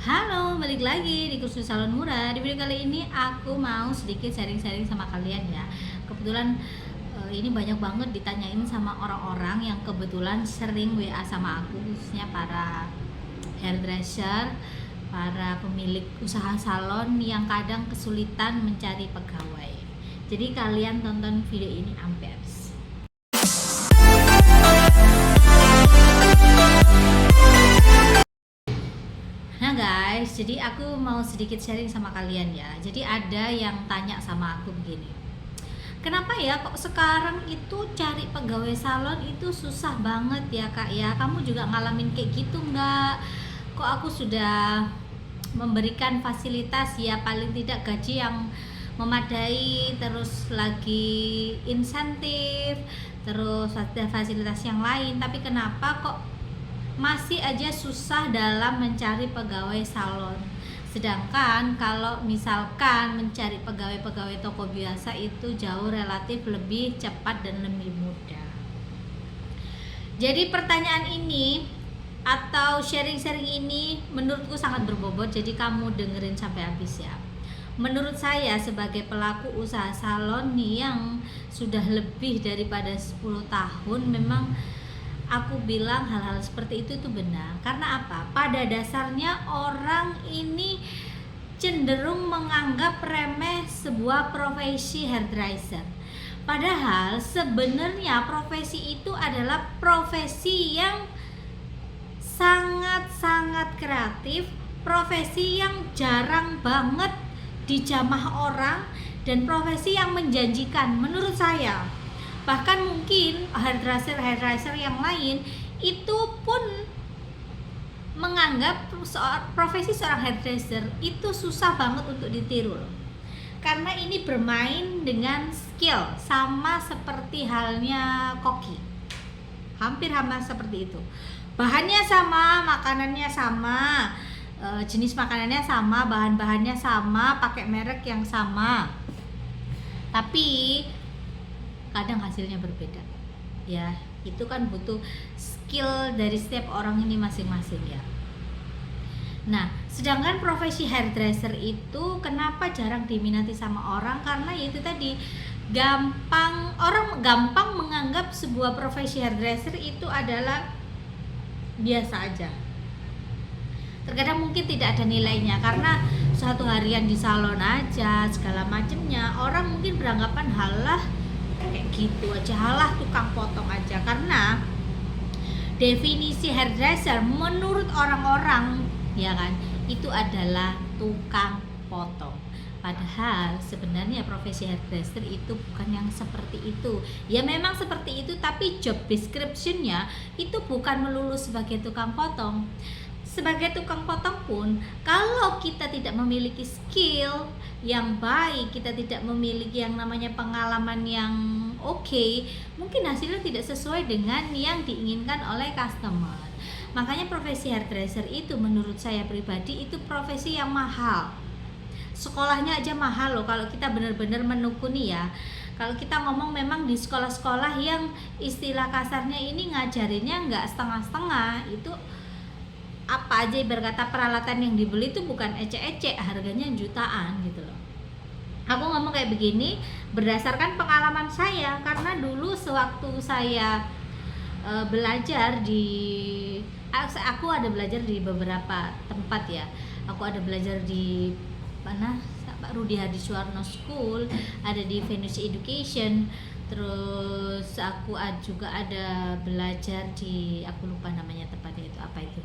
Halo, balik lagi di kursus salon murah. Di video kali ini aku mau sedikit sharing-sharing sama kalian ya. Kebetulan ini banyak banget ditanyain sama orang-orang yang kebetulan sering WA sama aku, khususnya para hairdresser, para pemilik usaha salon yang kadang kesulitan mencari pegawai. Jadi kalian tonton video ini sampai habis. Nah guys, jadi aku mau sedikit sharing sama kalian ya. Jadi ada yang tanya sama aku begini, kenapa ya kok sekarang itu cari pegawai salon itu susah banget ya kak ya? Kamu juga ngalamin kayak gitu nggak? Kok aku sudah memberikan fasilitas ya, paling tidak gaji yang memadai, terus lagi insentif, terus ada fasilitas yang lain, tapi kenapa kok masih aja susah dalam mencari pegawai salon? Sedangkan kalau misalkan mencari pegawai-pegawai toko biasa itu jauh relatif lebih cepat dan lebih mudah. Jadi pertanyaan ini atau sharing-sharing ini menurutku sangat berbobot, jadi kamu dengerin sampai habis ya. Menurut saya sebagai pelaku usaha salon nih yang sudah lebih daripada 10 tahun, memang aku bilang hal-hal seperti itu benar. Karena apa? Pada dasarnya orang ini cenderung menganggap remeh sebuah profesi hairdresser. Padahal sebenarnya profesi itu adalah profesi yang sangat-sangat kreatif, profesi yang jarang banget dijamah orang, dan profesi yang menjanjikan menurut saya. Bahkan mungkin hairdresser yang lain itu pun menganggap profesi seorang hairdresser itu susah banget untuk ditiru loh. Karena ini bermain dengan skill, sama seperti halnya koki. Hampir sama seperti itu. Bahannya sama, makanannya sama, jenis makanannya sama, bahan-bahannya sama, pakai merek yang sama. Tapi kadang hasilnya berbeda ya. Itu kan butuh skill dari setiap orang ini masing-masing ya. Nah, sedangkan profesi hairdresser itu kenapa jarang diminati sama orang? Karena itu tadi, orang gampang menganggap sebuah profesi hairdresser itu adalah biasa aja. Terkadang mungkin tidak ada nilainya karena satu harian di salon aja segala macemnya, orang mungkin beranggapan halah kayak gitu aja, halah tukang potong aja. Karena definisi hairdresser menurut orang-orang ya kan, itu adalah tukang potong. Padahal sebenarnya profesi hairdresser itu bukan yang seperti itu. Ya memang seperti itu, tapi job description-nya itu bukan melulu sebagai tukang potong. Sebagai tukang potong pun, kalau kita tidak memiliki skill yang baik, kita tidak memiliki yang namanya pengalaman yang oke, mungkin hasilnya tidak sesuai dengan yang diinginkan oleh customer. Makanya profesi hairdresser itu menurut saya pribadi itu profesi yang mahal. Sekolahnya aja mahal loh kalau kita benar-benar menekuni ya. Kalau kita ngomong memang di sekolah-sekolah yang istilah kasarnya ini ngajarinnya nggak setengah-setengah, itu apa aja berkata peralatan yang dibeli itu bukan ecek-ecek, harganya jutaan gitu loh. Aku ngomong kayak begini berdasarkan pengalaman saya, karena dulu sewaktu saya belajar aku ada belajar di beberapa tempat ya. Aku ada belajar di mana, Pak Rudi Hadiswarno School, ada di Venus Education, terus aku juga ada belajar di, aku lupa namanya tempatnya itu apa itu,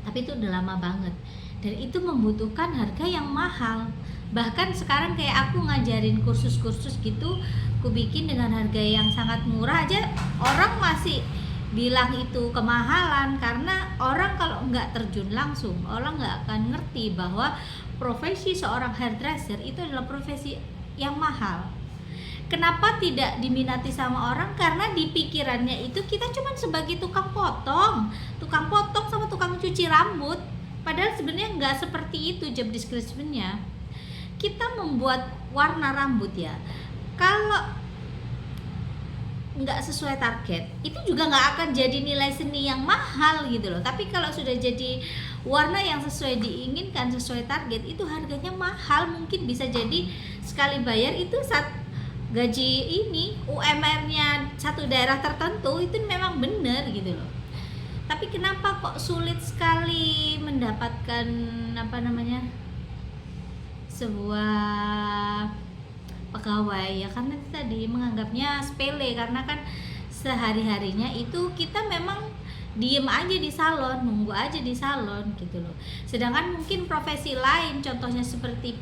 tapi itu udah lama banget, dan itu membutuhkan harga yang mahal. Bahkan sekarang kayak aku ngajarin kursus-kursus gitu, aku bikin dengan harga yang sangat murah aja, orang masih bilang itu kemahalan. Karena orang kalau nggak terjun langsung, orang nggak akan ngerti bahwa profesi seorang hairdresser itu adalah profesi yang mahal. Kenapa tidak diminati sama orang? Karena di pikirannya itu kita cuma sebagai tukang potong sama tukang cuci rambut. Padahal sebenarnya nggak seperti itu job description-nya. Kita membuat warna rambut ya, kalau nggak sesuai target itu juga nggak akan jadi nilai seni yang mahal gitu loh. Tapi kalau sudah jadi warna yang sesuai diinginkan, sesuai target, itu harganya mahal. Mungkin bisa jadi sekali bayar itu gaji ini UMR-nya satu daerah tertentu itu memang benar gitu loh. Tapi kenapa kok sulit sekali mendapatkan sebuah pegawai ya? Karena tadi menganggapnya sepele, karena kan sehari-harinya itu kita memang diem aja di salon, nunggu aja di salon gitu loh. Sedangkan mungkin profesi lain, contohnya seperti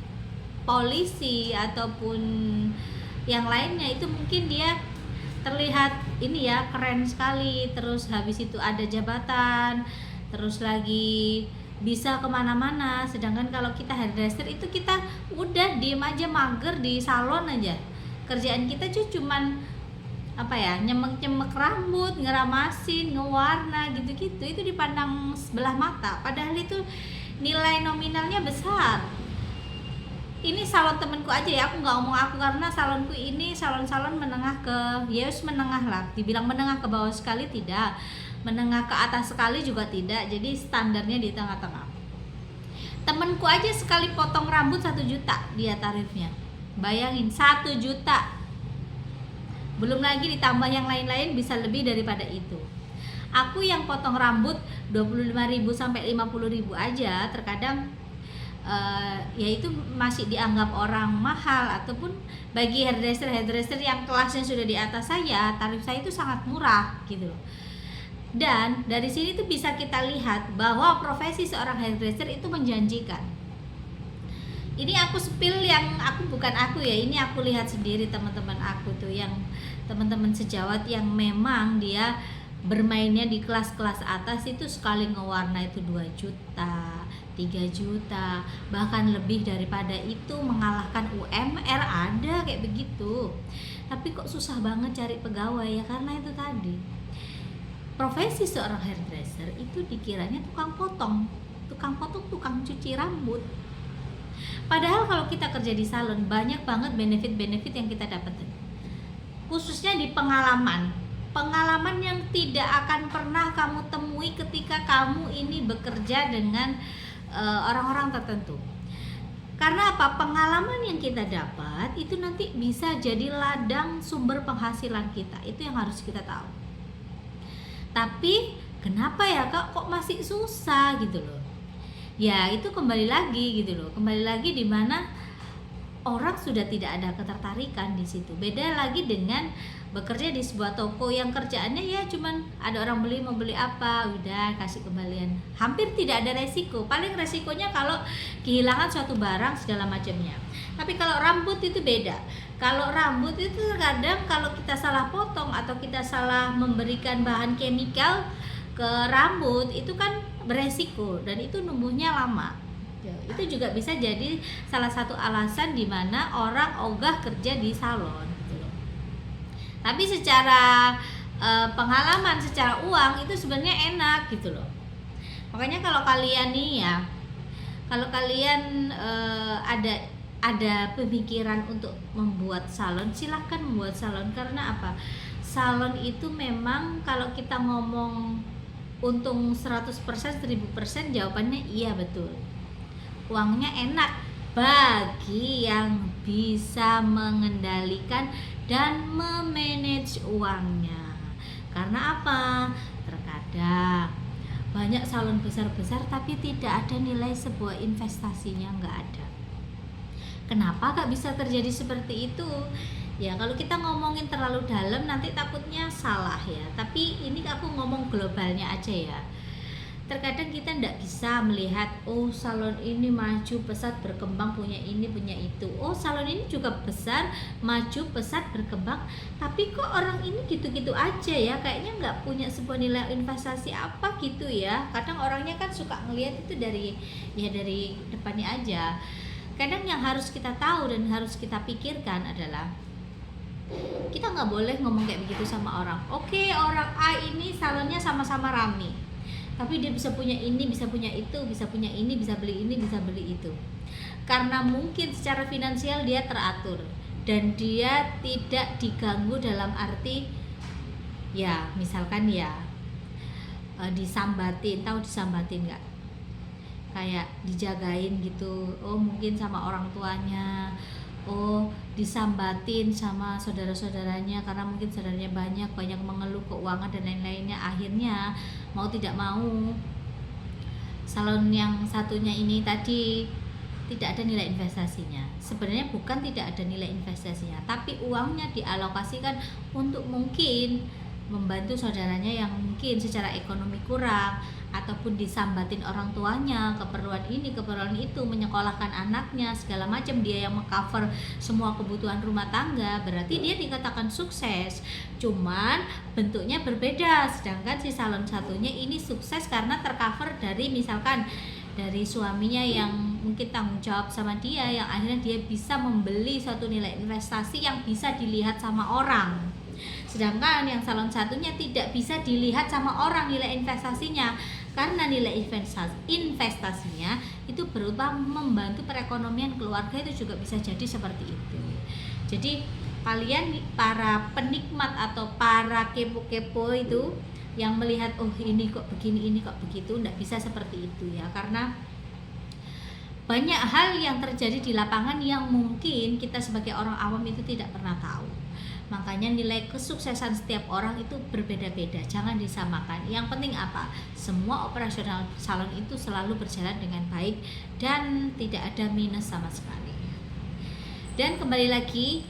polisi ataupun yang lainnya, itu mungkin dia terlihat ini ya keren sekali, terus habis itu ada jabatan, terus lagi bisa kemana-mana. Sedangkan kalau kita hairdresser itu kita udah diem aja, mager di salon aja, kerjaan kita cuman nyemek-nyemek rambut, ngeramasin, ngewarna gitu-gitu. Itu dipandang sebelah mata, padahal itu nilai nominalnya besar. Ini salon temenku aja ya, aku nggak ngomong aku, karena salonku ini salon-salon menengah ke menengah lah, dibilang menengah ke bawah sekali tidak, menengah ke atas sekali juga tidak, jadi standarnya di tengah-tengah. Temenku aja sekali potong rambut 1 juta dia tarifnya, bayangin 1 juta, belum lagi ditambah yang lain-lain bisa lebih daripada itu. Aku yang potong rambut 25.000 sampai 50.000 aja terkadang ya itu masih dianggap orang mahal, ataupun bagi hairdresser yang kelasnya sudah di atas saya, tarif saya itu sangat murah gitu loh. Dan dari sini tuh bisa kita lihat bahwa profesi seorang hairdresser itu menjanjikan. Ini aku spill yang bukan aku ya, ini aku lihat sendiri teman-teman aku tuh, yang teman-teman sejawat yang memang dia bermainnya di kelas-kelas atas itu sekali ngewarna itu 2 juta, 3 juta, bahkan lebih daripada itu, mengalahkan UMR, ada kayak begitu. Tapi kok susah banget cari pegawai ya, karena itu tadi, profesi seorang hairdresser itu dikiranya tukang potong, tukang cuci rambut. Padahal kalau kita kerja di salon, banyak banget benefit-benefit yang kita dapetin, khususnya di pengalaman yang tidak akan pernah kamu temui ketika kamu ini bekerja dengan orang-orang tertentu. Karena apa? Pengalaman yang kita dapat itu nanti bisa jadi ladang sumber penghasilan kita, itu yang harus kita tahu. Tapi kenapa ya kak kok masih susah gitu loh? Ya itu kembali lagi gitu loh, kembali lagi di mana orang sudah tidak ada ketertarikan di situ. Beda lagi dengan bekerja di sebuah toko yang kerjaannya ya cuman ada orang beli, mau beli apa udah kasih kembalian, hampir tidak ada resiko. Paling resikonya kalau kehilangan suatu barang segala macamnya. Tapi kalau rambut itu beda. Kalau rambut itu kadang kalau kita salah potong atau kita salah memberikan bahan kimia ke rambut itu kan beresiko, dan itu numbuhnya lama. Itu juga bisa jadi salah satu alasan di mana orang ogah kerja di salon gitu loh. Tapi secara pengalaman, secara uang itu sebenarnya enak gitu loh. Makanya kalau kalian nih ya, kalau kalian ada pemikiran untuk membuat salon, silahkan membuat salon. Karena apa? Salon itu memang kalau kita ngomong untung 100%, 1000%, jawabannya iya betul. Uangnya enak bagi yang bisa mengendalikan dan memanage uangnya. Karena apa? Terkadang banyak salon besar-besar tapi tidak ada nilai sebuah investasinya, nggak ada. Kenapa gak bisa terjadi seperti itu? Ya kalau kita ngomongin terlalu dalam nanti takutnya salah ya. Tapi ini aku ngomong globalnya aja ya. Terkadang kita tidak bisa melihat, oh salon ini maju pesat berkembang, punya ini punya itu, oh salon ini juga besar maju pesat berkembang, tapi kok orang ini gitu-gitu aja ya, kayaknya nggak punya sebuah nilai investasi apa gitu ya. Kadang orangnya kan suka ngelihat itu dari depannya aja. Kadang yang harus kita tahu dan harus kita pikirkan adalah kita nggak boleh ngomong kayak begitu sama orang. Oke, orang A ini salonnya sama-sama rame, tapi dia bisa punya ini, bisa punya itu, bisa punya ini, bisa beli ini, bisa beli itu. Karena mungkin secara finansial dia teratur dan dia tidak diganggu, dalam arti ya misalkan ya disambatin, tahu disambatin nggak? kayak dijagain gitu, oh mungkin sama orang tuanya, oh disambatin sama saudara-saudaranya karena mungkin saudaranya banyak mengeluh keuangan dan lain-lainnya, akhirnya mau tidak mau salon yang satunya ini tadi tidak ada nilai investasinya. Sebenarnya bukan tidak ada nilai investasinya, tapi uangnya dialokasikan untuk mungkin membantu saudaranya yang mungkin secara ekonomi kurang, ataupun disambatin orang tuanya keperluan ini keperluan itu, menyekolahkan anaknya segala macam, dia yang mengcover semua kebutuhan rumah tangga, berarti dia dikatakan sukses. Cuman bentuknya berbeda, sedangkan si salon satunya ini sukses karena tercover dari misalkan dari suaminya yang mungkin tanggung jawab sama dia, yang akhirnya dia bisa membeli suatu nilai investasi yang bisa dilihat sama orang. Sedangkan yang salon satunya tidak bisa dilihat sama orang nilai investasinya, karena nilai investasinya itu berupa membantu perekonomian keluarga, itu juga bisa jadi seperti itu. Jadi kalian para penikmat atau para kepo-kepo itu yang melihat oh ini kok begini, ini kok begitu, enggak bisa seperti itu ya, karena banyak hal yang terjadi di lapangan yang mungkin kita sebagai orang awam itu tidak pernah tahu. Makanya nilai kesuksesan setiap orang itu berbeda-beda, jangan disamakan. Yang penting apa? Semua operasional salon itu selalu berjalan dengan baik dan tidak ada minus sama sekali. Dan kembali lagi,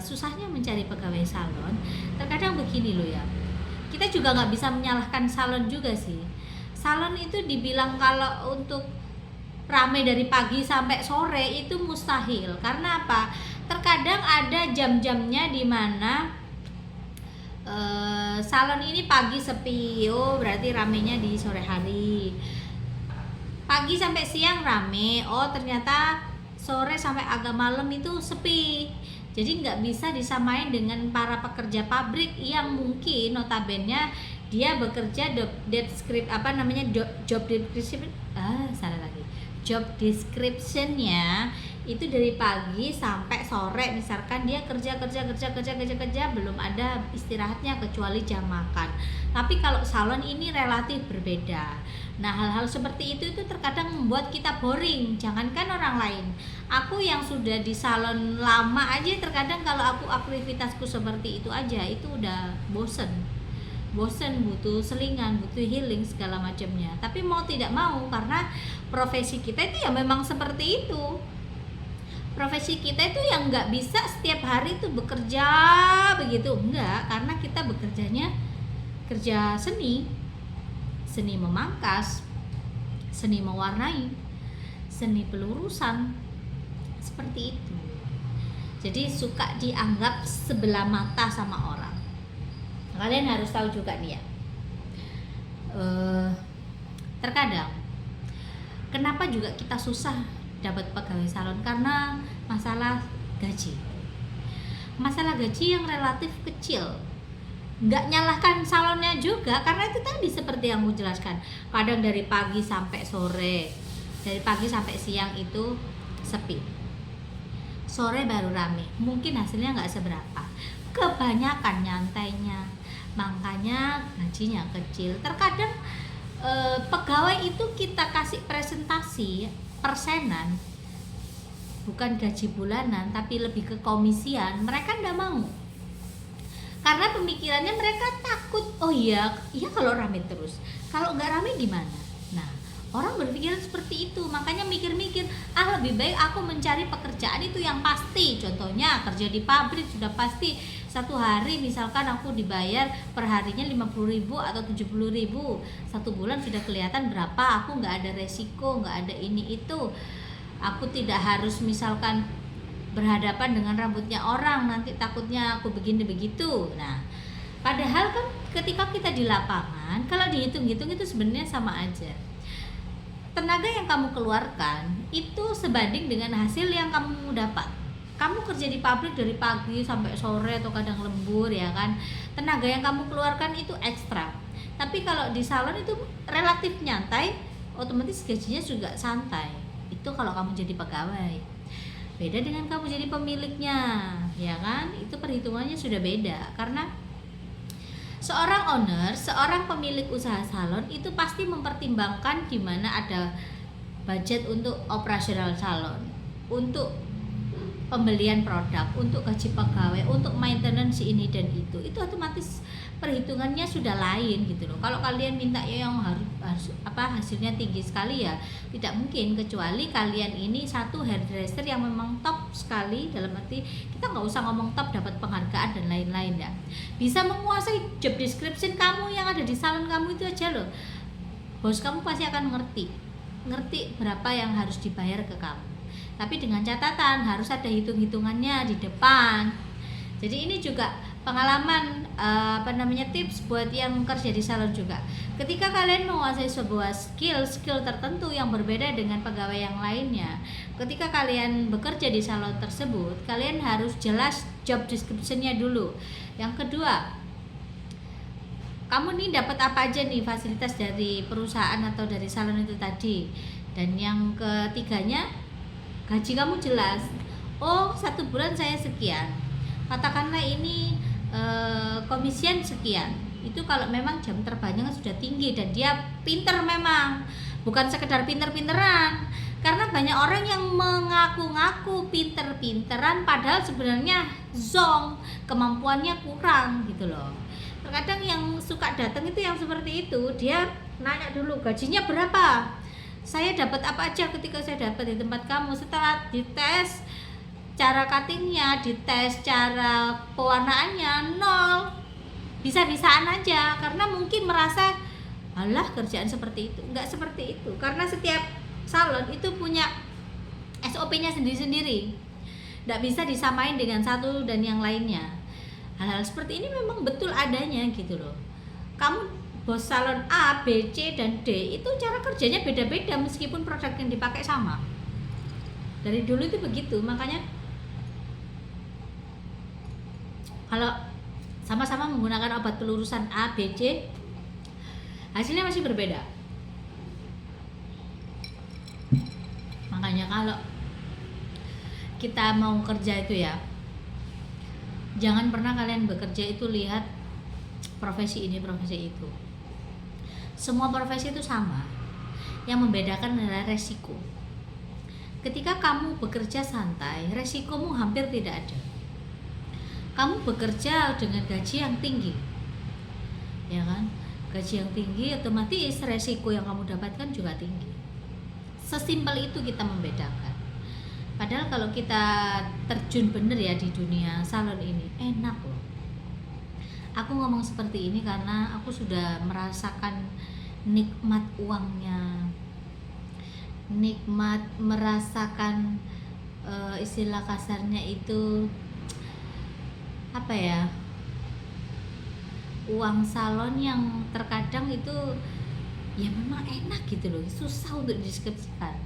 susahnya mencari pegawai salon terkadang begini loh ya, kita juga nggak bisa menyalahkan salon juga sih. Salon itu dibilang kalau untuk ramai dari pagi sampai sore itu mustahil. Karena apa? Terkadang ada jam-jamnya di mana salon ini pagi sepi, oh berarti ramenya di sore hari. Pagi sampai siang rame, oh ternyata sore sampai agak malam itu sepi. Jadi nggak bisa disamain dengan para pekerja pabrik yang mungkin notabene dia bekerja job description-nya itu dari pagi sampai sore, misalkan dia kerja belum ada istirahatnya kecuali jam makan. Tapi kalau salon ini relatif berbeda. Nah, hal-hal seperti itu terkadang membuat kita boring, jangankan orang lain. Aku yang sudah di salon lama aja terkadang kalau aku aktivitasku seperti itu aja itu udah bosen, butuh selingan, butuh healing segala macamnya. Tapi mau tidak mau, karena profesi kita itu ya memang seperti itu. Profesi kita itu yang nggak bisa setiap hari itu bekerja begitu, enggak, karena kita bekerjanya kerja seni memangkas, seni mewarnai, seni pelurusan, seperti itu. Jadi suka dianggap sebelah mata sama orang. Kalian harus tahu juga nih ya, terkadang kenapa juga kita susah dapat pegawai salon, karena masalah gaji yang relatif kecil. Nggak nyalahkan salonnya juga, karena itu tadi seperti yang aku jelaskan, kadang dari pagi sampai sore, dari pagi sampai siang itu sepi, sore baru rame, mungkin hasilnya nggak seberapa, kebanyakan nyantainya, makanya gajinya kecil. Terkadang pegawai itu kita kasih presentasi persenan, bukan gaji bulanan tapi lebih ke komisian, mereka nggak mau, karena pemikirannya mereka takut, oh iya kalau rame terus, kalau nggak rame gimana. Nah, orang berpikiran seperti itu, makanya mikir-mikir, lebih baik aku mencari pekerjaan itu yang pasti. Contohnya kerja di pabrik sudah pasti satu hari misalkan aku dibayar per harinya 50.000 atau 70.000, satu bulan sudah kelihatan berapa, aku nggak ada resiko, nggak ada ini itu, aku tidak harus misalkan berhadapan dengan rambutnya orang, nanti takutnya aku begini begitu. Nah, padahal kan ketika kita di lapangan, kalau dihitung-hitung itu sebenarnya sama aja. Tenaga yang kamu keluarkan itu sebanding dengan hasil yang kamu dapat. Kamu kerja di pabrik dari pagi sampai sore atau kadang lembur ya kan, tenaga yang kamu keluarkan itu ekstra. Tapi kalau di salon itu relatif nyantai, otomatis gajinya juga santai. Itu kalau kamu jadi pegawai. Beda dengan kamu jadi pemiliknya, ya kan? Itu perhitungannya sudah beda. Karena seorang owner, seorang pemilik usaha salon itu pasti mempertimbangkan di mana ada budget untuk operasional salon, untuk pembelian produk, untuk gaji pegawai, untuk maintenance ini dan itu otomatis perhitungannya sudah lain gitu loh. Kalau kalian minta yang harus hasilnya tinggi sekali, ya tidak mungkin, kecuali kalian ini satu hairdresser yang memang top sekali, dalam arti kita nggak usah ngomong top dapat penghargaan dan lain-lain ya, bisa menguasai job description kamu yang ada di salon kamu itu aja loh, bos kamu pasti akan ngerti berapa yang harus dibayar ke kamu. Tapi dengan catatan harus ada hitung-hitungannya di depan. Jadi ini juga pengalaman tips buat yang kerja di salon juga. Ketika kalian menguasai sebuah skill tertentu yang berbeda dengan pegawai yang lainnya, ketika kalian bekerja di salon tersebut, kalian harus jelas job description-nya dulu. Yang kedua, kamu nih dapat apa aja nih fasilitas dari perusahaan atau dari salon itu tadi. Dan yang ketiganya, gaji kamu jelas. Oh, 1 bulan saya sekian, katakanlah ini komisian sekian. Itu kalau memang jam terbangnya sudah tinggi dan dia pinter, memang bukan sekedar pinter-pinteran. Karena banyak orang yang mengaku-ngaku pinter-pinteran padahal sebenarnya zong, kemampuannya kurang gitu loh. Terkadang yang suka datang itu yang seperti itu, dia nanya dulu gajinya berapa, saya dapat apa aja ketika saya dapat di tempat kamu. Setelah dites cara cuttingnya, dites cara pewarnaannya, nol, bisa-bisaan aja, karena mungkin merasa alah kerjaan seperti itu. Enggak seperti itu, karena setiap salon itu punya SOP-nya sendiri-sendiri, enggak bisa disamain dengan satu dan yang lainnya. Hal-hal seperti ini memang betul adanya gitu loh. Kamu bos salon A, B, C, dan D itu cara kerjanya beda-beda meskipun produk yang dipakai sama. Dari dulu itu begitu, makanya kalau sama-sama menggunakan obat pelurusan A, B, C, hasilnya masih berbeda. Makanya kalau kita mau kerja itu ya, jangan pernah kalian bekerja itu lihat profesi ini, profesi itu. Semua profesi itu sama. Yang membedakan adalah resiko. Ketika kamu bekerja santai, resikomu hampir tidak ada. Kamu bekerja dengan gaji yang tinggi, ya kan? Gaji yang tinggi otomatis resiko yang kamu dapatkan juga tinggi. Sesimpel itu kita membedakan. Padahal kalau kita terjun bener ya di dunia salon ini, enak loh. Aku ngomong seperti ini karena aku sudah merasakan nikmat uangnya, nikmat merasakan istilah kasarnya itu apa ya, uang salon yang terkadang itu ya memang enak gitu loh, susah untuk dideskripsikan.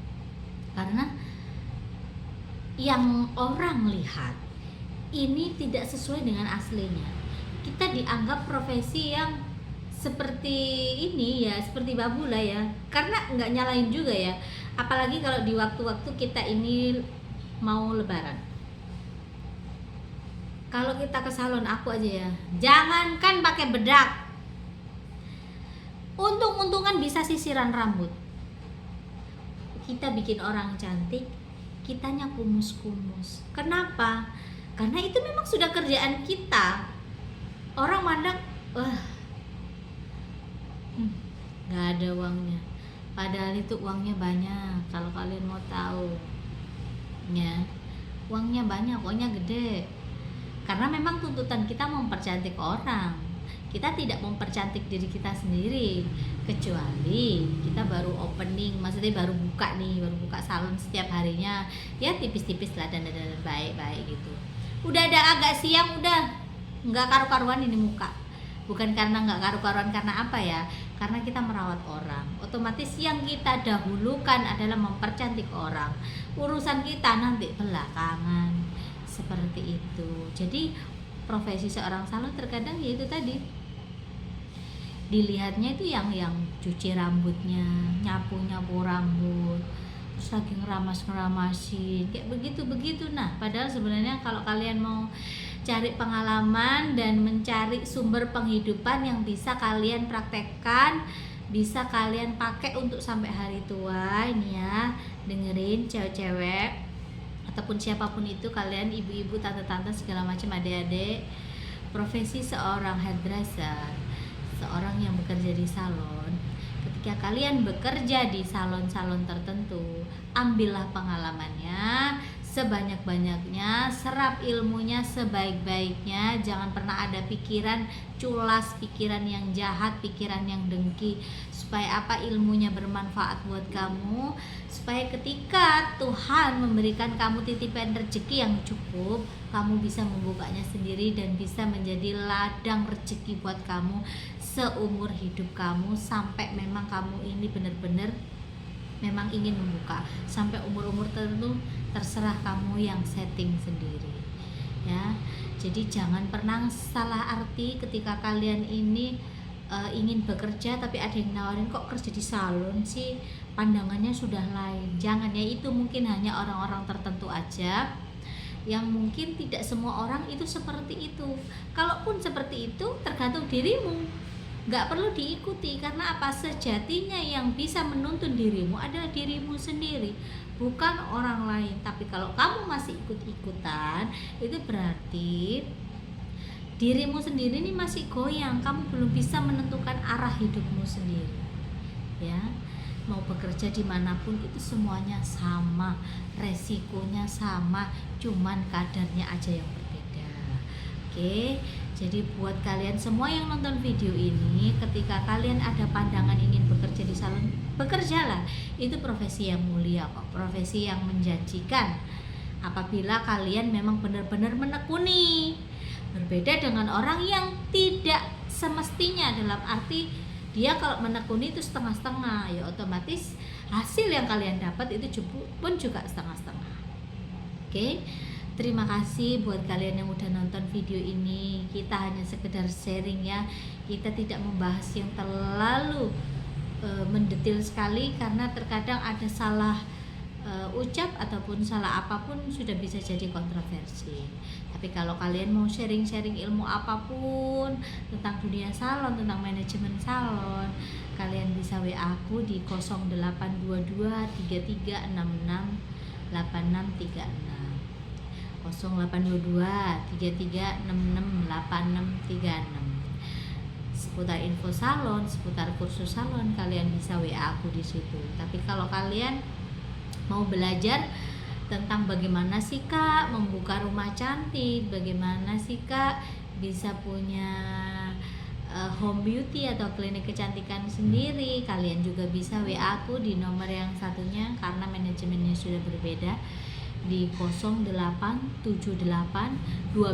Karena yang orang lihat ini tidak sesuai dengan aslinya. Kita dianggap profesi yang seperti ini ya, seperti babu lah ya, karena nggak nyalain juga ya, apalagi kalau di waktu-waktu kita ini mau lebaran. Kalau kita ke salon, aku aja ya, jangankan pakai bedak, untung-untungan bisa sisiran rambut. Kita bikin orang cantik, kitanya kumus-kumus. Kenapa? Karena itu memang sudah kerjaan kita. Orang mandang, wah, nggak ada uangnya. Padahal itu uangnya banyak. Kalau kalian mau tahu, ya, uangnya banyak, uangnya gede. Karena memang tuntutan kita mempercantik orang. Kita tidak mempercantik diri kita sendiri, kecuali kita baru opening, maksudnya baru buka salon setiap harinya, ya tipis-tipis lah dan baik-baik gitu. Udah ada agak siang, udah nggak karu-karuan ini muka. Bukan karena nggak karu-karuan, karena apa ya? Karena kita merawat orang. Otomatis yang kita dahulukan adalah mempercantik orang. Urusan kita nanti belakangan, seperti itu. Jadi profesi seorang salon terkadang ya itu tadi, dilihatnya itu yang cuci rambutnya, nyapu rambut, terus lagi ngeramas-ngeramasin kayak begitu. Nah, padahal sebenarnya kalau kalian mau cari pengalaman dan mencari sumber penghidupan yang bisa kalian praktekkan, bisa kalian pakai untuk sampai hari tua ini ya, dengerin cewek-cewek ataupun siapapun itu, kalian ibu-ibu, tante-tante, segala macam, adik-adik, profesi seorang hairdresser, seorang yang bekerja di salon. Ketika kalian bekerja di salon-salon tertentu, ambillah pengalamannya sebanyak-banyaknya, serap ilmunya sebaik-baiknya. Jangan pernah ada pikiran culas, pikiran yang jahat, pikiran yang dengki. Supaya apa? Ilmunya bermanfaat buat kamu, supaya ketika Tuhan memberikan kamu titipan rezeki yang cukup, kamu bisa membukanya sendiri dan bisa menjadi ladang rezeki buat kamu seumur hidup kamu, sampai memang kamu ini benar-benar memang ingin membuka sampai umur-umur tertentu, terserah kamu yang setting sendiri ya. Jadi jangan pernah salah arti ketika kalian ini ingin bekerja tapi ada yang nawarin, kok kerja di salon sih, pandangannya sudah lain. Jangan ya, itu mungkin hanya orang-orang tertentu aja, yang mungkin tidak semua orang itu seperti itu. Kalaupun seperti itu, tergantung dirimu, nggak perlu diikuti. Karena apa? Sejatinya yang bisa menuntun dirimu adalah dirimu sendiri, bukan orang lain. Tapi kalau kamu masih ikut-ikutan, itu berarti dirimu sendiri ini masih goyang. Kamu belum bisa menentukan arah hidupmu sendiri ya. Mau bekerja dimanapun itu semuanya sama, resikonya sama, cuman kadarnya aja yang berbeda. Oke, jadi buat kalian semua yang nonton video ini, ketika kalian ada pandangan ingin bekerja di salon, bekerjalah. Itu profesi yang mulia kok, profesi yang menjanjikan apabila kalian memang benar-benar menekuni. Berbeda dengan orang yang tidak semestinya, dalam arti dia kalau menekuni itu setengah-setengah, ya otomatis hasil yang kalian dapat itu pun juga setengah-setengah. Oke, terima kasih buat kalian yang udah nonton video ini. Kita hanya sekedar sharing ya, kita tidak membahas yang terlalu mendetil sekali, karena terkadang ada salah ucap ataupun salah apapun sudah bisa jadi kontroversi. Tapi kalau kalian mau sharing-sharing ilmu apapun tentang dunia salon, tentang manajemen salon, kalian bisa WA aku di 0822 3366 8636, 0822 3366 8636. Seputar info salon, seputar kursus salon, kalian bisa WA aku di situ. Tapi kalau kalian mau belajar tentang bagaimana sih Kak membuka rumah cantik, bagaimana sih Kak bisa punya home beauty atau klinik kecantikan sendiri, kalian juga bisa WA aku di nomor yang satunya, karena manajemennya sudah berbeda, di 0878 12 11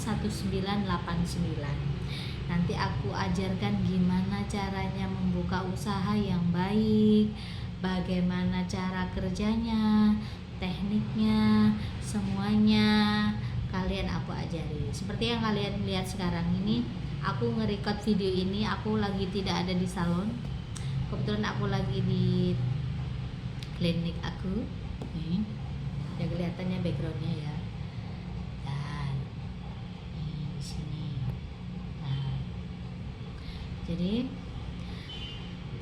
1989. Nanti aku ajarkan gimana caranya membuka usaha yang baik, bagaimana cara kerjanya, tekniknya, semuanya kalian aku ajari. Seperti yang kalian lihat sekarang ini, aku nge-record video ini, aku lagi tidak ada di salon. Kebetulan aku lagi di klinik aku. Nih, ya kelihatannya backgroundnya ya. Dan di sini. Nah, jadi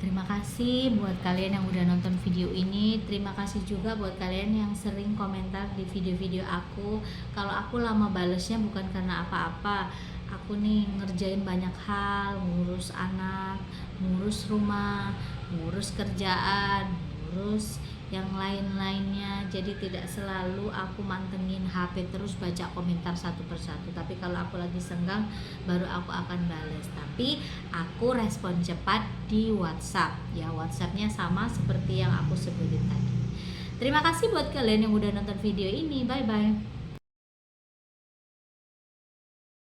terima kasih buat kalian yang udah nonton video ini. Terima kasih juga buat kalian yang sering komentar di video-video aku. Kalau aku lama balesnya bukan karena apa-apa. Aku nih ngerjain banyak hal, ngurus anak, ngurus rumah, ngurus kerjaan, ngurus yang lain-lainnya. Jadi tidak selalu aku mantengin HP terus baca komentar satu persatu. Tapi kalau aku lagi senggang, baru aku akan bales. Tapi aku respon cepat di WhatsApp. Ya, WhatsAppnya sama seperti yang aku sebutin tadi. Terima kasih buat kalian yang udah nonton video ini. Bye-bye.